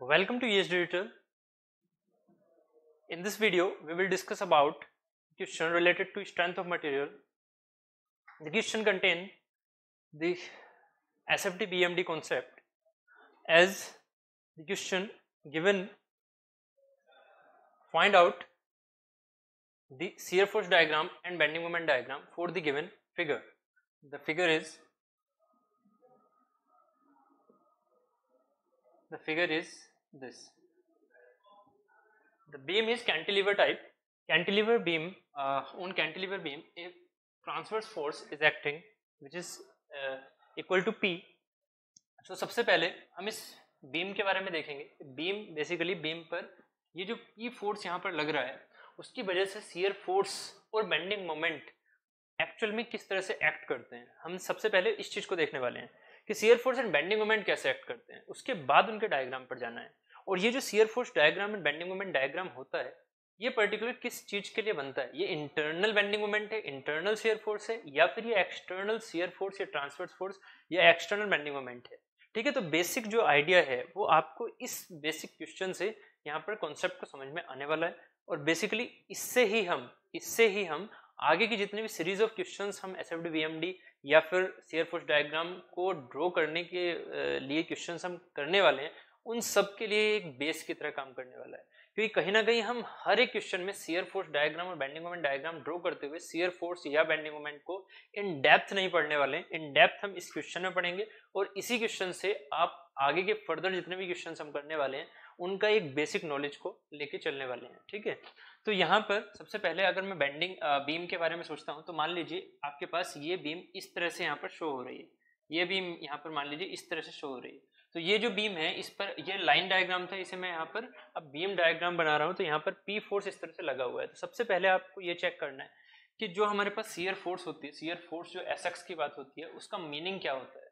Welcome to ES Digital. In this video, we will discuss about question related to strength of material. The question contain the SFD BMD concept as the question given. Find out the shear force diagram and bending moment diagram for the given figure. The figure is this. The beam is cantilever type. Cantilever beam, on cantilever beam, if transverse force is acting which is equal to P. So सबसे पहले हम इस beam के बारे में देखेंगे. Beam basically beam पर ये जो P फोर्स यहाँ पर लग रहा है उसकी वजह से शियर फोर्स और बेंडिंग मोमेंट एक्चुअल में किस तरह से एक्ट करते हैं. हम सबसे पहले इस चीज को देखने वाले हैं कि shear force and bending moment कैसे एक्ट करते हैं. उसके बाद उनके डायग्राम पर जाना है. और ये जो shear force diagram and bending moment diagram होता है ये पर्टिकुलर किस चीज के लिए बनता है. ये इंटरनल बेंडिंग मोमेंट है, इंटरनल शियर फोर्स है, या फिर ये एक्सटर्नल शियर फोर्स या ट्रांसवर्स फोर्स या एक्सटर्नल बेंडिंग मोमेंट है. ठीक है, तो बेसिक जो आइडिया है वो आपको इस बेसिक क्वेश्चन से यहाँ पर कॉन्सेप्ट को समझ में आने वाला है. और बेसिकली इससे ही हम आगे की जितने भी सीरीज ऑफ क्वेश्चंस हम एसएफडी बीएमडी या फिर शियर फोर्स डायग्राम को ड्रॉ करने के लिए क्वेश्चंस हम करने वाले हैं उन सब के लिए एक बेस की तरह काम करने वाला है. क्योंकि कहीं ना कहीं हम हर एक क्वेश्चन में शियर फोर्स डायग्राम और बेंडिंग मोमेंट डायग्राम ड्रॉ करते हुए शियर फोर्स या बेंडिंग मोमेंट को इन डेप्थ नहीं पढ़ने वाले हैं. इन डेप्थ हम इस क्वेश्चन में पढ़ेंगे और इसी क्वेश्चन से आप आगे के फर्दर जितने भी क्वेश्चन हम करने वाले हैं उनका एक बेसिक नॉलेज को लेके चलने वाले हैं. ठीक है, तो यहाँ पर सबसे पहले अगर मैं बेंडिंग बीम के बारे में सोचता हूँ तो मान लीजिए आपके पास ये बीम इस तरह से यहाँ पर शो हो रही है. ये बीम यहाँ पर मान लीजिए इस तरह से शो हो रही है. तो ये जो बीम है इस पर ये लाइन डायग्राम था, इसे मैं यहाँ पर अब बीम डायग्राम बना रहा हूँ. तो यहाँ पर पी फोर्स इस तरह से लगा हुआ है. तो सबसे पहले आपको ये चेक करना है कि जो हमारे पास शियर फोर्स होती है, शियर फोर्स जो एसएक्स की बात होती है उसका मीनिंग क्या होता है.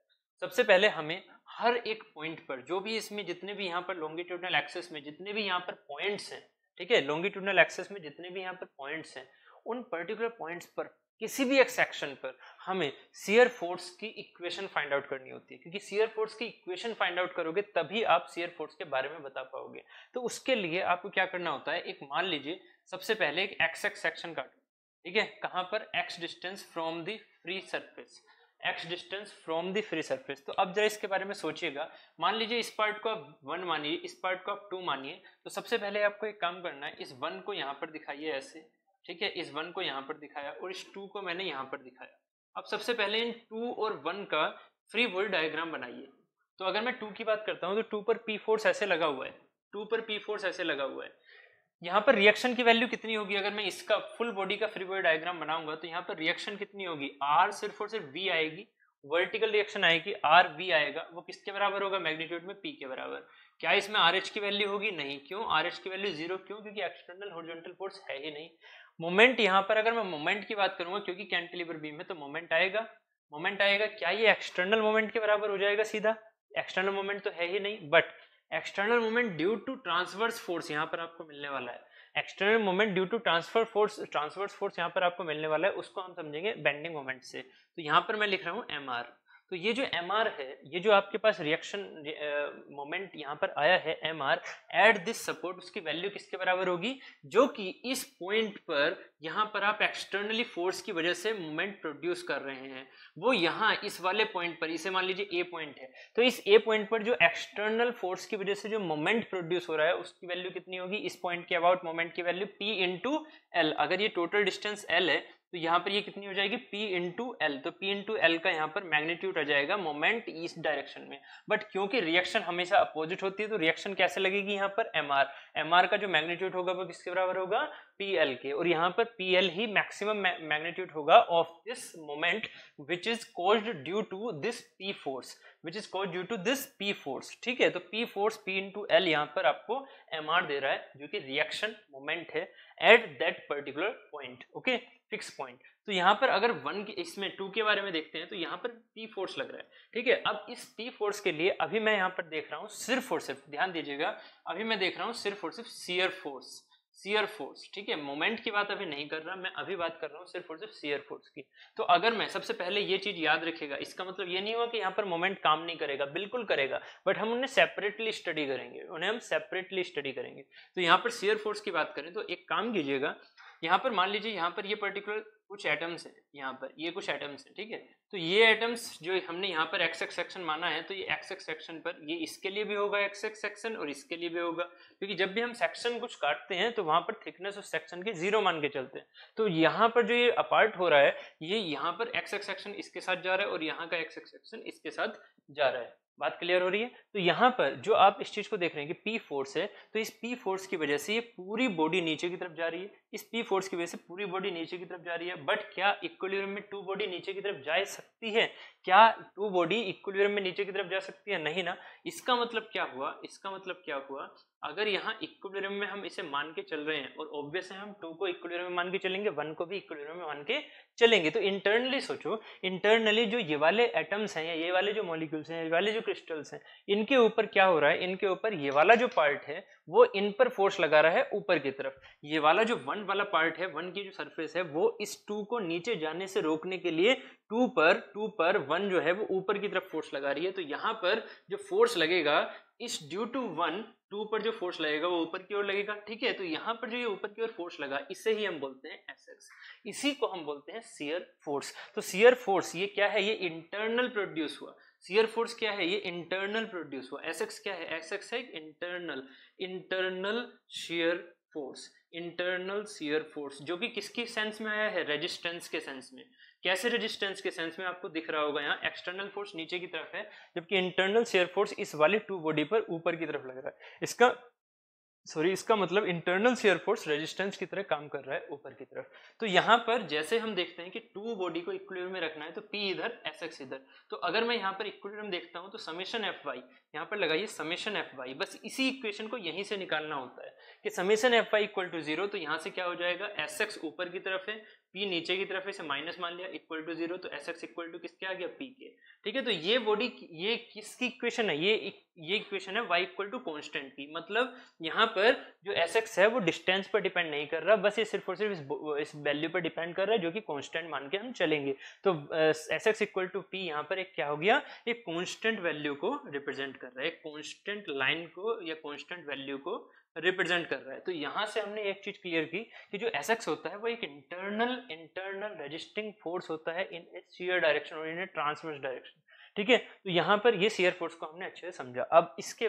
सबसे पहले हमें हर एक पॉइंट पर जो भी इसमें जितने भी यहाँ पर लॉन्गिट्यूडनल एक्सेस में जितने भी यहाँ पर पॉइंट्स हैं, ठीक है, लॉन्गिट्यूडनल एक्सेस में जितने भी यहाँ पर पॉइंट्स हैं उन पर्टिकुलर पॉइंट्स पर किसी भी एक सेक्शन पर हमें शियर फोर्स की इक्वेशन फाइंड आउट करनी होती है. क्योंकि शियर फोर्स की इक्वेशन फाइंड आउट करोगे तभी आप शियर फोर्स के बारे में बता पाओगे. तो उसके लिए आपको क्या करना होता है, एक मान लीजिए सबसे पहले एक एक्स एक्स सेक्शन काटो. ठीक है, कहाँ पर, x distance from the free surface, x distance from the free surface. तो अब जरा इसके बारे में सोचिएगा. मान लीजिए इस पार्ट को आप 1 मानिए, इस पार्ट को आप 2 मानिए. तो सबसे पहले आपको एक काम करना है, इस 1 को यहाँ पर दिखाइए ऐसे. ठीक है, इस 1 को यहाँ पर दिखाया और इस 2 को मैंने यहाँ पर दिखाया. अब सबसे पहले इन 2 और 1 का फ्री बॉडी डायग्राम बनाइए. तो अगर मैं 2 की बात करता हूँ तो 2 पर पी फोर्स ऐसे लगा हुआ है, 2 पर पी फोर्स ऐसे लगा हुआ है. यहाँ पर रिएक्शन की वैल्यू कितनी होगी, अगर मैं इसका फुल बॉडी का फ्री बॉडी डायग्राम बनाऊंगा तो यहाँ पर रिएक्शन कितनी होगी, आर सिर्फ और सिर्फ वी आएगी. वर्टिकल रिएक्शन आएगी, आर वी आएगा. वो किसके बराबर होगा, मैग्नीट्यूड में पी के बराबर. क्या इसमें आर एच की वैल्यू होगी, नहीं. क्यों, आर एच की वैल्यू 0. क्यों, क्योंकि एक्सटर्नल हॉरिजॉन्टल फोर्स है ही नहीं. मोमेंट यहाँ पर अगर मैं मोमेंट की बात करूंगा क्योंकि कैंटिलीवर बीम है तो मोमेंट आएगा. क्या ये एक्सटर्नल मोमेंट के बराबर हो जाएगा सीधा, एक्सटर्नल मोमेंट तो है ही नहीं. But external moment due to transverse force यहाँ पर आपको मिलने वाला है. External moment due to transverse force यहाँ पर आपको मिलने वाला है, उसको हम समझेंगे बेंडिंग मोमेंट से. तो यहाँ पर मैं लिख रहा हूँ एम आर. तो ये जो एम आर है, ये जो आपके पास रिएक्शन मोमेंट यहाँ पर आया है M R at this support, उसकी वैल्यू किसके बराबर होगी, जो कि इस पॉइंट पर यहाँ पर आप एक्सटर्नली फोर्स की वजह से मोमेंट प्रोड्यूस कर रहे हैं. वो यहाँ इस वाले पॉइंट पर, इसे मान लीजिए ए पॉइंट है, तो इस ए पॉइंट पर जो एक्सटर्नल फोर्स की वजह से जो मोमेंट प्रोड्यूस हो रहा है उसकी वैल्यू कितनी होगी, इस पॉइंट के अबाउट मोमेंट की वैल्यू पी इंटू एल. अगर ये टोटल डिस्टेंस एल है तो यहाँ पर ये कितनी हो जाएगी, P इंटू एल. तो P इंटू एल का यहाँ पर मैग्नीट्यूड आ जाएगा मोमेंट इस डायरेक्शन में. बट क्योंकि रिएक्शन हमेशा अपोजिट होती है तो रिएक्शन कैसे लगेगी, यहाँ पर एमआर का जो मैग्नीट्यूड होगा वो किसके बराबर होगा, PL के. और यहाँ पर PL ही मैक्सिमम मैग्नीट्यूड होगा of this moment which is caused due to this P force, ठीक है. तो P force P into L यहाँ पर आपको MR दे रहा है जो कि रिएक्शन मोमेंट है at that particular point. Okay, fix point. तो यहाँ पर अगर 1 के इसमें 2 के बारे में देखते हैं तो यहाँ पर P फोर्स लग रहा है. ठीक है, अब इस P फोर्स के लिए अभी मैं यहाँ पर देख रहा हूँ सिर्फ और सिर्फ, ध्यान दीजिएगा, अभी मैं देख रहा हूँ सिर्फ और सिर्फ शियर फोर्स. शियर फोर्स, ठीक है। मोमेंट की बात अभी नहीं कर रहा मैं, अभी बात कर रहा हूँ सिर्फ और सिर्फ शियर फोर्स की। तो अगर मैं सबसे पहले ये चीज याद रखेगा, इसका मतलब ये नहीं हुआ कि यहाँ पर मोमेंट काम नहीं करेगा, बिल्कुल करेगा, बट हम उन्हें सेपरेटली स्टडी करेंगे, उन्हें हम सेपरेटली स्टडी करेंगे। तो यहाँ पर शियर फोर्स की बात करें तो एक काम कीजिएगा, यहाँ पर मान लीजिए यहाँ पर ये पर्टिकुलर कुछ एटम्स हैं, यहाँ पर ये कुछ एटम्स हैं, ठीक है। तो ये एटम्स जो हमने यहाँ पर एक्स एक्स सेक्शन माना है, तो ये एक्स एक्स सेक्शन पर ये इसके लिए भी होगा एक्स एक्स सेक्शन और इसके लिए भी होगा, क्योंकि जब भी हम सेक्शन कुछ काटते हैं तो वहां पर थिकनेस उस सेक्शन के 0 मान के चलते हैं। तो यहाँ पर जो ये अपार्ट हो रहा है, ये यहाँ पर एक्स एक्स सेक्शन इसके साथ जा रहा है और यहाँ का एक्स एक्स सेक्शन इसके साथ जा रहा है। बात क्लियर हो रही है। तो यहाँ पर जो आप इस चीज को देख रहे हैं कि पी फोर्स है, तो इस पी फोर्स की वजह से ये पूरी बॉडी नीचे की तरफ जा रही है, इस पी फोर्स की वजह से पूरी बॉडी नीचे की तरफ जा रही है। बट क्या इक्विलिब्रियम में टू बॉडी नीचे की तरफ जा सकती है? क्या टू बॉडी इक्विलिब्रियम में नीचे की तरफ जा सकती है? नहीं ना। इसका मतलब क्या हुआ, इसका मतलब क्या हुआ, अगर यहाँ इक्विलिब्रियम में हम इसे मान के चल रहे हैं और ऑब्वियस है हम टू को इक्विलिब्रियम में मान के चलेंगे, वन को भी इक्विलिब्रियम में मान के चलेंगे, तो इंटरनली सोचो, इंटरनली जो ये वाले एटम्स हैं या ये वाले जो मॉलिक्यूल्स हैं, ये वाले जो क्रिस्टल्स हैं, इनके ऊपर क्या हो रहा है, इनके ऊपर ये वाला जो पार्ट है वो इन पर फोर्स लगा रहा है ऊपर की तरफ। ये वाला जो वन वाला पार्ट है, वन की जो सरफेस है, वो इस टू को नीचे जाने से रोकने के लिए टू पर वन जो है वो ऊपर की तरफ फोर्स लगा रही है। तो यहाँ पर जो फोर्स लगेगा इस ड्यू टू वन, टू पर जो फोर्स लगेगा वो ऊपर की ओर लगेगा, ठीक है। तो यहाँ पर जो ये ऊपर की ओर फोर्स लगा, इसे ही हम बोलते हैं एसएक्स, इसी को हम बोलते हैं शियर फोर्स। तो शियर फोर्स ये क्या है, ये इंटरनल प्रोड्यूस हुआ। शियर फोर्स क्या है, ये इंटरनल प्रोड्यूस हुआ। एसएक्स क्या है, एसएक्स है internal shear force, internal shear force, जो कि किसकी सेंस में आया है, रेजिस्टेंस के सेंस में। कैसे रेजिस्टेंस के सेंस में, आपको दिख रहा होगा यहाँ एक्सटर्नल फोर्स नीचे की तरफ है, जबकि इंटरनल शियर फोर्स इस वाली टू बॉडी पर ऊपर की तरफ लग रहा है। इसका मतलब इंटरनल शियर फोर्स रेजिस्टेंस की तरह काम कर रहा है ऊपर की तरफ। तो यहाँ पर जैसे हम देखते हैं कि टू बॉडी को इक्विलिब्रियम में रखना है, तो P इधर एसएक्स इधर, तो अगर मैं यहाँ पर इक्विलिब्रियम देखता हूँ तो समेशन एफ वाई, यहाँ पर लगाइए समेशन एफ वाई, बस इसी इक्वेशन को यहीं से निकालना होता है कि summation F Y equal to 0। तो यहाँ से क्या हो जाएगा, एसएक्स ऊपर की तरफ है, P नीचे की तरफ है, इसे माइनस मान लिया, इक्वल टू 0, तो एसएक्स इक्वल टू किसके आ गया, P के, ठीक है। तो ये बॉडी, ये किसकी इक्वेशन है, ये इक्वेशन है y इक्वल टू कॉन्स्टेंट की। मतलब यहाँ पर जो एसएक्स है वो डिस्टेंस पर डिपेंड नहीं कर रहा, बस ये सिर्फ और सिर्फ इस वैल्यू पर डिपेंड कर रहा है, जो कि कांस्टेंट मान के हम चलेंगे। तो एसएक्स इक्वल टू पी यहाँ पर एक क्या हो गया, एक कांस्टेंट वैल्यू को रिप्रेजेंट कर रहा है, एक कांस्टेंट लाइन को या कांस्टेंट वैल्यू को रिप्रेजेंट कर रहा है। तो यहाँ से हमने एक चीज क्लियर की कि जो एसएक्स होता है वो एक इंटरनल रेजिस्टिंग फोर्स होता है इन ए शियर डायरेक्शन और इन ए ट्रांसवर्स डायरेक्शन, ठीक है। तो यहाँ पर ये शियर फोर्स को हमने अच्छे से समझा। अब इसके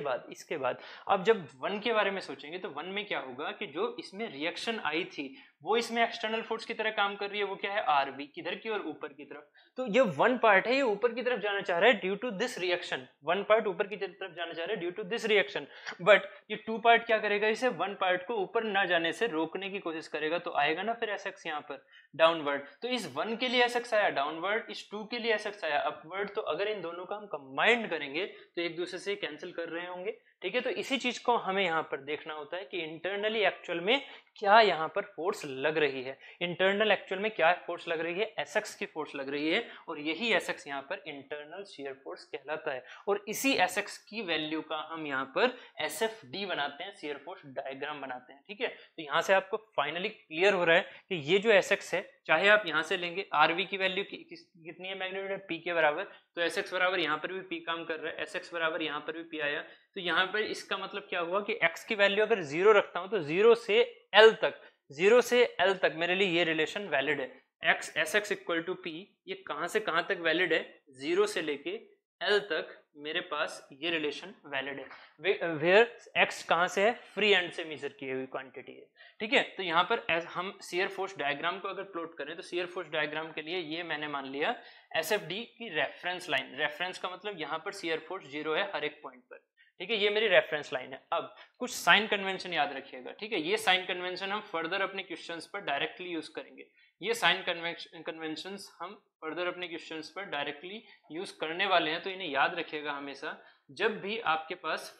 बाद अब जब वन के बारे में सोचेंगे तो वन में क्या होगा कि जो इसमें रिएक्शन आई थी वो इसमें एक्सटर्नल फोर्स की तरह काम कर रही है, वो क्या है, आरबी, किधर की ओर, ऊपर की तरफ। तो ये वन पार्ट है, ये ऊपर की तरफ जाना चाह रहा है due to this reaction, one part ऊपर की तरफ जाना चाह रहा है due to this reaction, but ये टू पार्ट क्या करेगा, इसे वन पार्ट को ऊपर ना जाने से रोकने की कोशिश करेगा। तो आएगा ना फिर एसएक्स यहाँ पर डाउनवर्ड। तो इस वन के लिए एसएक्स आया डाउनवर्ड, इस टू के लिए एसएक्स आया अपवर्ड। तो अगर इन दोनों का हम कंबाइंड करेंगे तो एक दूसरे से कैंसिल कर रहे होंगे, ठीक है। तो इसी चीज को हमें यहाँ पर देखना होता है कि इंटरनली एक्चुअल में क्या यहाँ पर फोर्स लग रही है, इंटरनल एक्चुअल में क्या फोर्स लग रही है, एसएक्स की फोर्स लग रही है, और यही एसएक्स यहाँ पर इंटरनल शियर फोर्स कहलाता है। और इसी एसएक्स की वैल्यू का हम यहाँ पर एसएफडी बनाते हैं, शियर फोर्स डायग्राम बनाते हैं, ठीक है। तो यहाँ से आपको फाइनली क्लियर हो रहा है कि ये जो एसएक्स है, चाहे आप यहाँ से लेंगे आरवी की वैल्यू कितनी है, मैग्नीट्यूड है पी के बराबर, तो एसएक्स बराबर यहाँ पर भी पी काम कर रहा है, एसएक्स बराबर यहाँ पर भी पी आया। तो यहाँ पर इसका मतलब क्या हुआ कि x की वैल्यू अगर 0 रखता हूं तो 0 से L तक मेरे लिए ये रिलेशन वैलिड है। x Sx equal to P, ये कहां से कहां तक वैलिड है, 0 से लेके L तक मेरे पास ये रिलेशन वैलिड है। वेयर x कहां से है, फ्री एंड से मेजर की हुई क्वांटिटी है, ठीक है। तो यहाँ पर हम शियर फोर्स डायग्राम को अगर प्लॉट करें तो शियर फोर्स डायग्राम के लिए ये मैंने मान लिया एसएफडी की रेफरेंस लाइन, रेफरेंस का मतलब यहाँ पर शियर फोर्स 0 है हर एक पॉइंट पर, ठीक है। ये मेरी रेफरेंस लाइन है। अब कुछ साइन कन्वेंशन याद रखिएगा, ठीक है। ये साइन कन्वेंशन हम फर्दर अपने क्वेश्चंस पर डायरेक्टली यूज करेंगे, ये साइन कन्वेंशंस हम फर्दर अपने क्वेश्चंस पर डायरेक्टली यूज करने वाले हैं। तो इन्हें याद रखिएगा हमेशा, जब भी आपके पास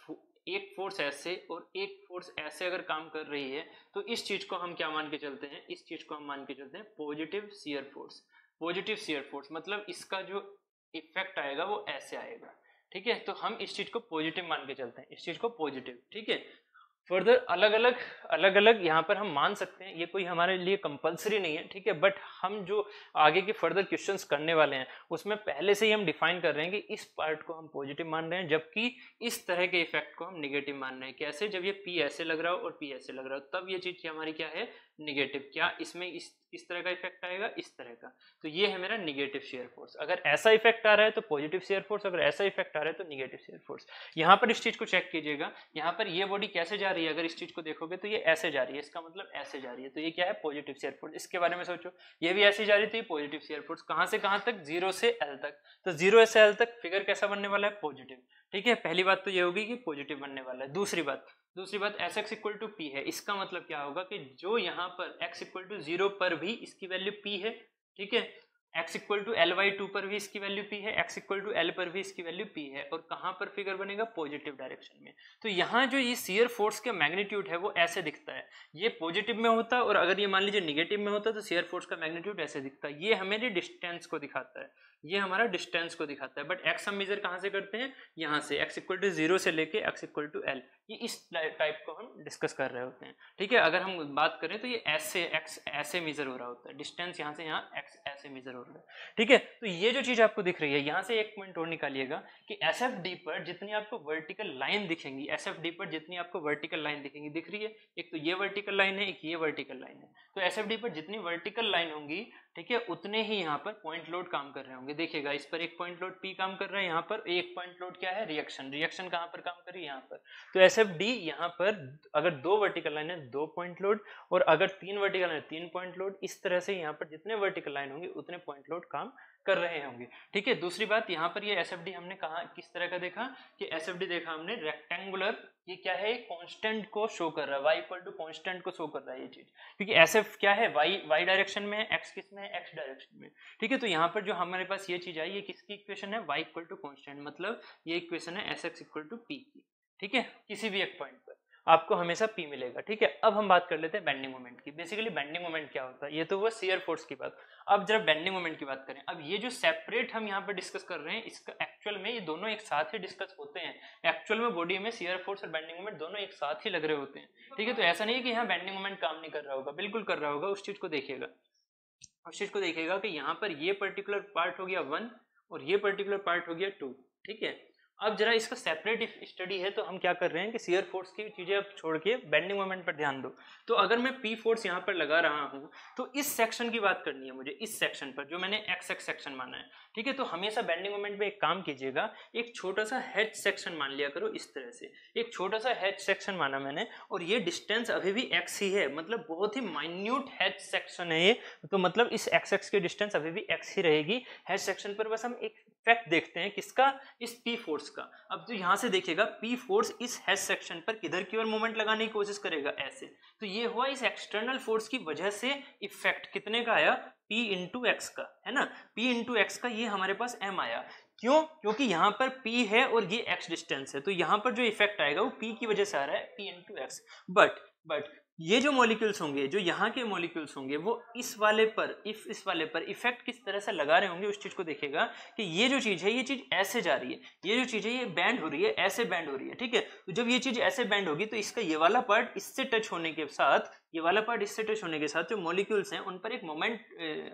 एक फोर्स ऐसे और एक फोर्स ऐसे अगर काम कर रही है तो इस चीज को हम क्या मान के चलते हैं, इस चीज को हम मान के चलते हैं positive shear force. Positive shear force मतलब इसका जो इफेक्ट आएगा वो ऐसे आएगा, ठीक है। तो हम इस चीज को पॉजिटिव मान के चलते हैं, इस चीज को पॉजिटिव, ठीक है। फर्दर अलग अलग यहाँ पर हम मान सकते हैं, ये कोई हमारे लिए कंपलसरी नहीं है, ठीक है, बट हम जो आगे के फर्दर क्वेश्चंस करने वाले हैं उसमें पहले से ही हम डिफाइन कर रहे हैं कि इस पार्ट को हम पॉजिटिव मान रहे हैं, जबकि इस तरह के इफेक्ट को हम निगेटिव मान रहे हैं। कैसे? जब ये P ऐसे लग रहा हो और P ऐसे लग रहा हो, तब ये चीज हमारी क्या है, निगेटिव। क्या इसमें इस तरह का इफेक्ट आएगा, इस तरह का, तो ये है मेरा निगेटिव शेयर फोर्स। अगर ऐसा इफेक्ट आ रहा है तो पॉजिटिव शेयर फोर्स, अगर ऐसा इफेक्ट आ रहा है तो निगेटिव शेयर फोर्स। यहाँ पर इस चीज को चेक कीजिएगा, यहाँ पर ये बॉडी कैसे जा रही है, अगर इस चीज को देखोगे तो ये ऐसे जा रही है, इसका मतलब ऐसे जा रही है, तो ये क्या है, पॉजिटिव शेयर फोर्स। इसके बारे में सोचो, ये भी ऐसे जा रही थी, पॉजिटिव शेयर फोर्स। कहां से कहां तक, 0 से L तक, तो 0 से L तक फिगर कैसा बनने वाला है, पॉजिटिव, ठीक है। पहली बात तो ये होगी कि पॉजिटिव बनने वाला है। दूसरी बात Sx इक्वल टू P है, इसका मतलब क्या होगा कि जो यहाँ पर x इक्वल टू 0 पर भी इसकी वैल्यू P है, ठीक है, x इक्वल टू L/2 पर भी इसकी वैल्यू P है, x इक्वल टू L पर भी इसकी वैल्यू P है, और कहाँ पर फिगर बनेगा, पॉजिटिव डायरेक्शन में। तो यहाँ जो ये शियर फोर्स का मैग्नीट्यूड है वो ऐसे दिखता है, ये पॉजिटिव में होता, और अगर ये मान लीजिए निगेटिव में होता तो शियर फोर्स का मैग्नीट्यूड ऐसे दिखता है। ये हमें डिस्टेंस को दिखाता है, ये हमारा डिस्टेंस को दिखाता है। बट x हम मेजर कहाँ से करते हैं, यहाँ से, x इक्वल टू 0 से लेके x इक्वल टू L, ये इस टाइप को हम डिस्कस कर रहे होते हैं, ठीक है। अगर हम बात करें तो ये ऐसे x ऐसे मेजर हो रहा होता है, डिस्टेंस यहाँ से यहाँ x ऐसे मेजर हो रहा है, ठीक है। तो ये जो चीज आपको दिख रही है, यहाँ से एक पॉइंट और निकालिएगा कि SFD पर जितनी आपको वर्टिकल लाइन दिखेंगी, SFD पर जितनी आपको वर्टिकल लाइन दिखेंगी, दिख रही है, एक तो ये वर्टिकल लाइन है, एक ये वर्टिकल लाइन है, तो SFD पर जितनी वर्टिकल लाइन होंगी, ठीक है, उतने ही यहाँ पर पॉइंट लोड काम कर रहे होंगे। देखिएगा, इस पर एक पॉइंट लोड P काम कर रहा है, यहाँ पर एक पॉइंट लोड क्या है, रिएक्शन। रिएक्शन कहाँ पर काम कर रही है, यहाँ पर। तो SFD यहाँ पर अगर 2 वर्टिकल लाइन है 2 पॉइंट लोड, और अगर 3 वर्टिकल लाइन है 3 पॉइंट लोड, इस तरह से यहाँ पर जितने वर्टिकल लाइन होंगे उतने पॉइंट लोड काम कर रहे होंगे, ठीक है। दूसरी बात, यहाँ पर ये SFD हमने कहा किस तरह का देखा कि SFD देखा हमने रेक्टेंगुलर, ये क्या है, कांस्टेंट को शो कर रहा है, y इक्वल टू कांस्टेंट को शो कर रहा है ये चीज, क्योंकि SF क्या है, y डायरेक्शन में है, x किस में है, x डायरेक्शन में, ठीक है। तो यहाँ पर जो हमारे पास ये चीज आई, ये किसकी इक्वेशन है, y इक्वल टू कांस्टेंट, मतलब ये इक्वेशन है Sx इक्वल टू P की, ठीक है। किसी भी एक पॉइंट पर आपको हमेशा P मिलेगा, ठीक है। अब हम बात कर लेते हैं बेंडिंग मोमेंट की। बेसिकली बेंडिंग मोमेंट क्या होता है, ये तो हुआ शियर फोर्स की बात। अब जब बेंडिंग मोमेंट की बात करें, अब ये जो सेपरेट हम यहाँ पर डिस्कस कर रहे हैं, इसका एक्चुअल में ये दोनों एक साथ ही डिस्कस होते हैं। एक्चुअल में बॉडी में शियर फोर्स और बेंडिंग मोमेंट दोनों एक साथ ही लग रहे होते हैं, ठीक है। तो ऐसा नहीं है कि यहाँ बेंडिंग मोमेंट काम नहीं कर रहा होगा, बिल्कुल कर रहा होगा। उस चीज को देखिएगा, उस चीज को देखिएगा कि यहाँ पर ये पर्टिकुलर पार्ट हो गया 1 और ये पर्टिकुलर पार्ट हो गया 2, ठीक है। अब जरा इसका सेपरेट स्टडी है, तो हम क्या कर रहे हैं कि शियर फोर्स की चीजें अब छोड़ के बेंडिंग मोमेंट पर ध्यान दो। तो अगर मैं P फोर्स यहाँ पर लगा रहा हूँ, तो इस सेक्शन की बात करनी है मुझे, इस सेक्शन पर जो मैंने XX सेक्शन माना है, ठीक है। तो हमेशा बेंडिंग मोमेंट में एक काम कीजिएगा, एक छोटा सा H सेक्शन मान लिया करो, इस तरह से एक छोटा सा H सेक्शन माना मैंने, और ये डिस्टेंस अभी भी x ही है, मतलब बहुत ही माइन्यूट H सेक्शन है ये, तो मतलब इस XX की डिस्टेंस अभी भी x ही रहेगी। H सेक्शन पर बस हम एक फैक्ट देखते हैं, किसका, इस P फोर्स का। अब तो यहाँ से देखिएगा, P फोर्स इस H सेक्शन पर किधर की ओर मोमेंट लगाने की कोशिश करेगा, ऐसे। तो ये हुआ इस एक्सटर्नल फोर्स की वजह से इफेक्ट कितने का आया, P इंटू एक्स का, है ना, P इंटू एक्स का, ये हमारे पास M आया। क्यों? क्योंकि यहाँ पर P है और ये x डिस्टेंस है, तो यहाँ पर जो इफेक्ट आएगा वो P की वजह से आ रहा है, P इंटू एक्स। बट ये जो मॉलिक्यूल्स होंगे, जो यहाँ के मॉलिक्यूल्स होंगे, वो इस वाले पर इफेक्ट किस तरह से लगा रहे होंगे, उस चीज को देखिएगा कि ये जो चीज है, ये चीज ऐसे जा रही है, ये जो चीज है ये बैंड हो रही है, ऐसे बैंड हो रही है, ठीक है। तो जब ये चीज ऐसे बैंड होगी तो इसका ये वाला पार्ट इससे टच होने के साथ, ये वाला पार्ट इससे टच होने के साथ जो मॉलिक्यूल्स हैं उन पर एक मोमेंट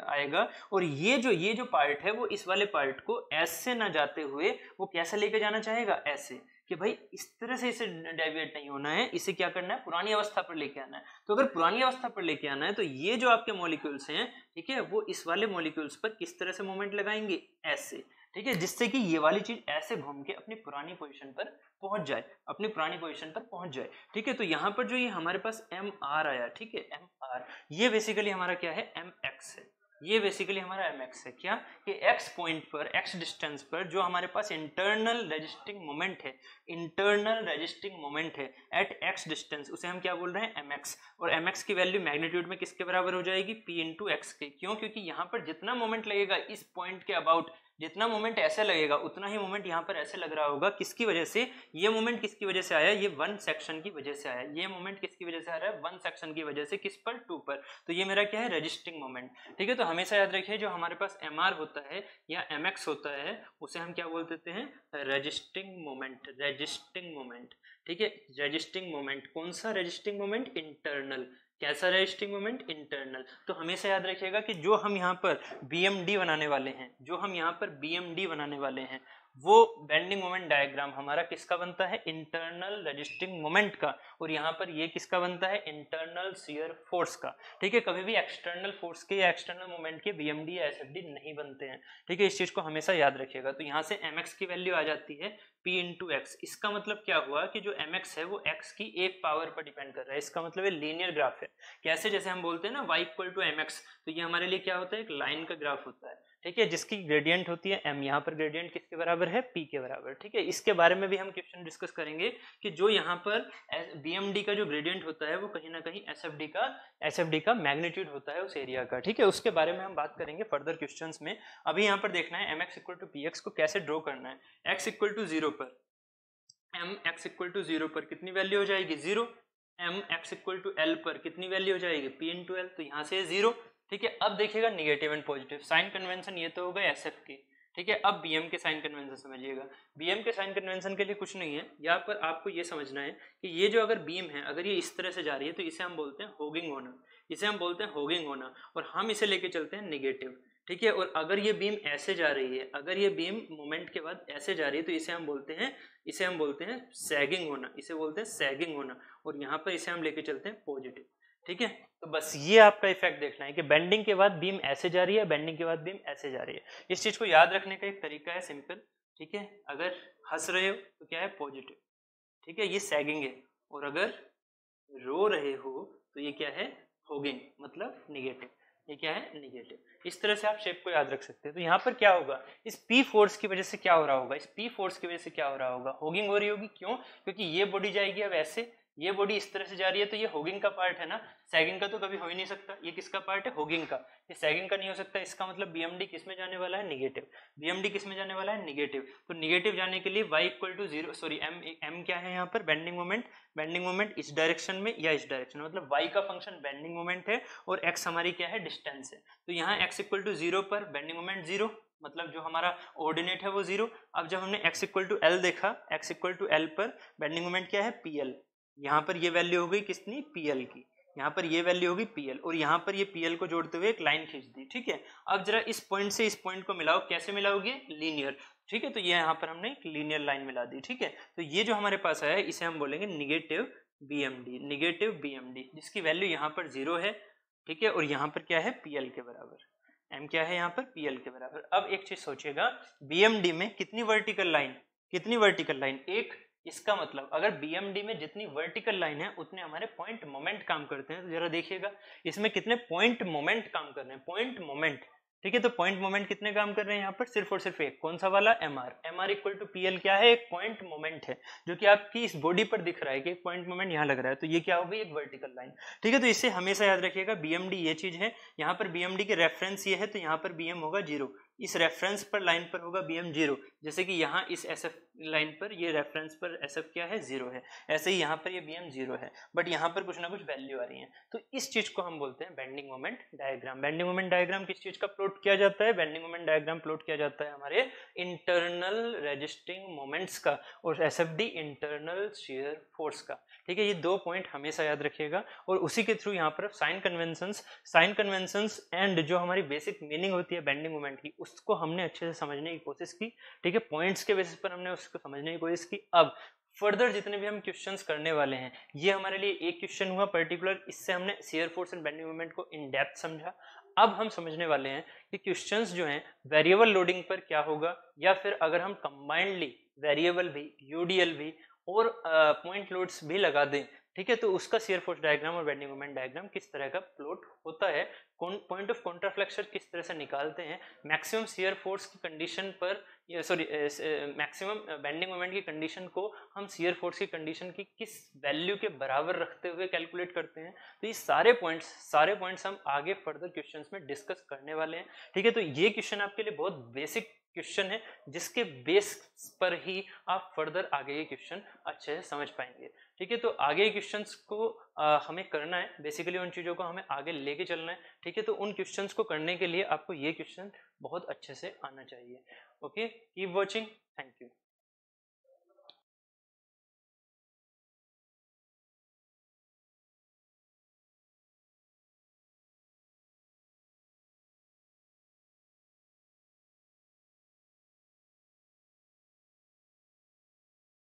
आएगा, और ये जो पार्ट है वो इस वाले पार्ट को ऐसे ना जाते हुए वो कैसे लेके जाना चाहेगा, ऐसे, कि भाई इस तरह से इसे डेविएट नहीं होना है, इसे क्या करना है, पुरानी अवस्था पर लेके आना है। तो अगर पुरानी अवस्था पर लेके आना है, तो ये जो आपके मॉलिक्यूल्स हैं, ठीक है, वो इस वाले मॉलिक्यूल्स पर किस तरह से मोमेंट लगाएंगे, ऐसे, ठीक है, जिससे कि ये वाली चीज ऐसे घूम के अपनी पुरानी पोजीशन पर पहुंच जाए, अपनी पुरानी पोजीशन पर पहुंच जाए, ठीक है। तो यहाँ पर जो ये हमारे पास MR आया, ठीक है, MR, ये बेसिकली हमारा क्या है, MX है, ये बेसिकली हमारा MX है। क्या कि x पॉइंट पर, x डिस्टेंस पर जो हमारे पास इंटरनल रेजिस्टिंग मोमेंट है, इंटरनल रेजिस्टिंग मोमेंट है एट x डिस्टेंस, उसे हम क्या बोल रहे हैं, MX। और MX की वैल्यू मैग्नीट्यूड में किसके बराबर हो जाएगी, P इंटू एक्स के। क्यों? क्योंकि यहाँ पर जितना मोमेंट लगेगा इस पॉइंट के अबाउट, जितना मोमेंट ऐसे लगेगा उतना ही मोमेंट यहाँ पर ऐसे लग रहा होगा। किसकी वजह से? ये मोमेंट किसकी वजह से आया? ये वन सेक्शन की वजह से आया। ये मोमेंट किसकी वजह से आ रहा है? वन सेक्शन की वजह से। किस पर? 2 पर। तो ये मेरा क्या है? Resisting moment. ठीक है, तो हमेशा याद रखिए जो हमारे पास mr होता है या mx होता है उसे हम क्या बोल देते हैं? Resisting moment. Resisting moment. ठीक है, रजिस्टिंग मोमेंट। कौन सा रजिस्टिंग मोमेंट? इंटरनल। कैसा रजिस्टिंग मोमेंट? इंटरनल। तो हमेशा याद रखिएगा कि जो हम यहाँ पर BMD बनाने वाले हैं, जो हम यहाँ पर BMD बनाने वाले हैं, वो बेंडिंग मोमेंट डायग्राम हमारा किसका बनता है? इंटरनल रजिस्टिंग मोमेंट का। और यहाँ पर ये किसका बनता है? इंटरनल शियर फोर्स का। ठीक है, कभी भी एक्सटर्नल फोर्स के या एक्सटर्नल मोमेंट के BMD या SFD नहीं बनते हैं। ठीक है, इस चीज को हमेशा याद रखिएगा। तो यहाँ से mx की वैल्यू आ जाती है p इंटू एक्स। इसका मतलब क्या हुआ कि जो mx है वो x की एक पावर पर डिपेंड कर रहा है। इसका मतलब है लीनियर ग्राफ है। कैसे? जैसे हम बोलते हैं ना y इक्वल टू mx, तो ये हमारे लिए क्या होता है? एक लाइन का ग्राफ होता है। ठीक है, जिसकी ग्रेडियंट होती है m। यहाँ पर ग्रेडियंट किसके बराबर है? p के बराबर। ठीक है, इसके बारे में भी हम क्वेश्चन डिस्कस करेंगे कि जो यहाँ पर BMD का जो ग्रेडियंट होता है वो कहीं ना कहीं SFD का मैग्नीट्यूड होता है उस एरिया का। ठीक है, उसके बारे में हम बात करेंगे फर्दर क्वेश्चंस में। अभी यहाँ पर देखना है mx इक्वल टू px को कैसे ड्रॉ करना है। x इक्वल टू 0 पर mx इक्वल टू 0 पर कितनी वैल्यू हो जाएगी? 0। mx इक्वल टू l पर कितनी वैल्यू हो जाएगी? p into L. तो यहाँ से 0। ठीक है, अब देखिएगा negative and positive sign convention, ये तो हो गए SF की। ठीक है, अब BM के साइन कन्वेंशन समझिएगा। BM के साइन कन्वेंशन के लिए कुछ नहीं है, यहाँ पर आपको ये समझना है कि ये जो अगर बीम है, अगर ये इस तरह से जा रही है तो इसे हम बोलते हैं होगिंग होना। इसे हम बोलते हैं होगिंग होना, और हम इसे लेके चलते हैं निगेटिव। ठीक है, और अगर ये बीम ऐसे जा रही है, अगर ये बीम मोमेंट के बाद ऐसे जा रही है तो इसे हम बोलते हैं सैगिंग होना। इसे बोलते हैं सैगिंग होना, और यहाँ पर इसे हम लेके चलते हैं पॉजिटिव। ठीक है, तो बस ये आपका इफेक्ट देखना है कि बेंडिंग के बाद बीम ऐसे जा रही है, बेंडिंग के बाद बीम ऐसे जा रही है। इस चीज को याद रखने का एक तरीका है सिंपल। ठीक है, अगर हंस रहे हो तो क्या है? पॉजिटिव। ठीक है, ये सैगिंग है। और अगर रो रहे हो तो ये क्या है? होगिंग, मतलब निगेटिव। ये क्या है? निगेटिव। इस तरह से आप शेप को याद रख सकते हैं। तो यहाँ पर क्या होगा? इस P फोर्स की वजह से क्या हो रहा होगा? इस P फोर्स की वजह से क्या हो रहा होगा? होगिंग हो रही होगी। क्यों? क्योंकि ये बॉडी जाएगी अब ऐसे, ये बॉडी इस तरह से जा रही है, तो ये होगिंग का पार्ट है ना। सैगिंग का तो कभी हो ही नहीं सकता। ये किसका पार्ट है? होगिंग का। ये सैगिंग का नहीं हो सकता। इसका मतलब BMD किस में जाने वाला है? निगेटिव। BMD किस में जाने वाला है? निगेटिव। तो निगेटिव जाने के लिए y equal to 0, sorry m क्या है यहाँ पर? Bending moment. बेंडिंग मोमेंट इस डायरेक्शन में या इस डायरेक्शन में, मतलब y का फंक्शन बेंडिंग मोमेंट है और x हमारी क्या है? डिस्टेंस है। तो यहाँ x इक्वल टू 0 पर बेंडिंग मोमेंट 0, मतलब जो हमारा ऑर्डिनेट है वो 0। अब जब हमने x इक्वल टू l देखा, x इक्वल टू l पर बेंडिंग मोमेंट क्या है? PL। यहाँ पर ये वैल्यू हो गई किसनी? PL की। यहाँ पर ये वैल्यू होगी PL, और यहाँ पर ये PL को जोड़ते हुए एक लाइन खींच दी। ठीक है, अब जरा इस पॉइंट से इस पॉइंट को मिलाओ। कैसे मिलाओगे? लीनियर। ठीक है, तो ये यहाँ पर हमने एक लीनियर लाइन मिला दी। ठीक है, तो ये जो हमारे पास आया इसे हम बोलेंगे निगेटिव BMD। निगेटिव BMD जिसकी वैल्यू यहाँ पर 0 है। ठीक है, और यहाँ पर क्या है? PL के बराबर। M क्या है यहाँ पर? PL के बराबर। अब एक चीज सोचिएगा, BMD में कितनी वर्टिकल लाइन? कितनी वर्टिकल लाइन? एक। इसका मतलब अगर BMD में जितनी वर्टिकल लाइन है उतने हमारे पॉइंट मोमेंट काम करते हैं। तो जरा देखिएगा इसमें कितने पॉइंट मोमेंट काम कर रहे हैं? Point moment. ठीक है, तो पॉइंट मोमेंट कितने काम कर रहे हैं यहाँ पर? सिर्फ और सिर्फ एक। कौन सा वाला? MR इक्वल टू PL क्या है? एक पॉइंट मोमेंट है, जो कि आपकी इस बॉडी पर दिख रहा है कि एक पॉइंट मोमेंट यहाँ लग रहा है। तो ये क्या होगी? एक वर्टिकल लाइन। ठीक है, तो इसे हमेशा याद रखिएगा। BMD ये चीज है, यहाँ पर BMD के रेफरेंस ये है, तो यहाँ पर BM होगा 0। इस रेफरेंस पर लाइन पर होगा BM 0। जैसे कि यहाँ इस SF लाइन पर ये रेफरेंस पर SF क्या है? 0 है। ऐसे ही यहाँ पर ये BM 0 है, बट यहाँ पर कुछ ना कुछ वैल्यू आ रही है। तो इस चीज को हम बोलते हैं bending moment diagram. Bending moment diagram किस चीज का प्लॉट किया जाता है? बेंडिंग मोमेंट डायग्राम प्लॉट किया जाता है हमारे इंटरनल रेजिस्टिंग मोमेंट्स का और SFD इंटरनल शियर फोर्स का। ठीक है, ये दो पॉइंट हमेशा याद रखिएगा, और उसी के थ्रू यहाँ पर साइन कन्वेंशंस एंड जो हमारी बेसिक मीनिंग होती है बेंडिंग मोमेंट की, उसको हमने अच्छे से समझने की कोशिश की। ठीक है, पॉइंट्स के बेसिस पर हमने उसको समझने की कोशिश की। अब फर्दर जितने भी हम क्वेश्चंस करने वाले हैं, ये हमारे लिए एक क्वेश्चन हुआ पर्टिकुलर, इससे हमने shear force and bending moment को इन डेप्थ समझा। अब हम समझने वाले हैं कि क्वेश्चंस जो हैं वेरिएबल लोडिंग पर क्या होगा, या फिर अगर हम कंबाइंडली वेरिएबल भी, UDL भी और पॉइंट लोड्स भी लगा दें, ठीक है, तो उसका शियर फोर्स डायग्राम और बेंडिंग मोमेंट डायग्राम किस तरह का प्लॉट होता है, पॉइंट ऑफ कॉन्ट्राफ्लेक्शन किस तरह से निकालते हैं, मैक्सिमम शियर फोर्स की कंडीशन पर सॉरी मैक्सिमम बेंडिंग मोमेंट की कंडीशन को हम शियर फोर्स की कंडीशन की किस वैल्यू के बराबर रखते हुए कैलकुलेट करते हैं। तो ये सारे पॉइंट्स हम आगे फर्दर क्वेश्चंस में डिस्कस करने वाले हैं, ठीक है। तो ये क्वेश्चन आपके लिए बहुत बेसिक क्वेश्चन है, जिसके बेस पर ही आप फर्दर आगे के क्वेश्चन अच्छे से समझ पाएंगे, ठीक है। तो आगे क्वेश्चंस को हमें करना है, बेसिकली उन चीज़ों को हमें आगे लेके चलना है, ठीक है। तो उन क्वेश्चंस को करने के लिए आपको ये क्वेश्चन बहुत अच्छे से आना चाहिए। Okay, keep watching, thank you.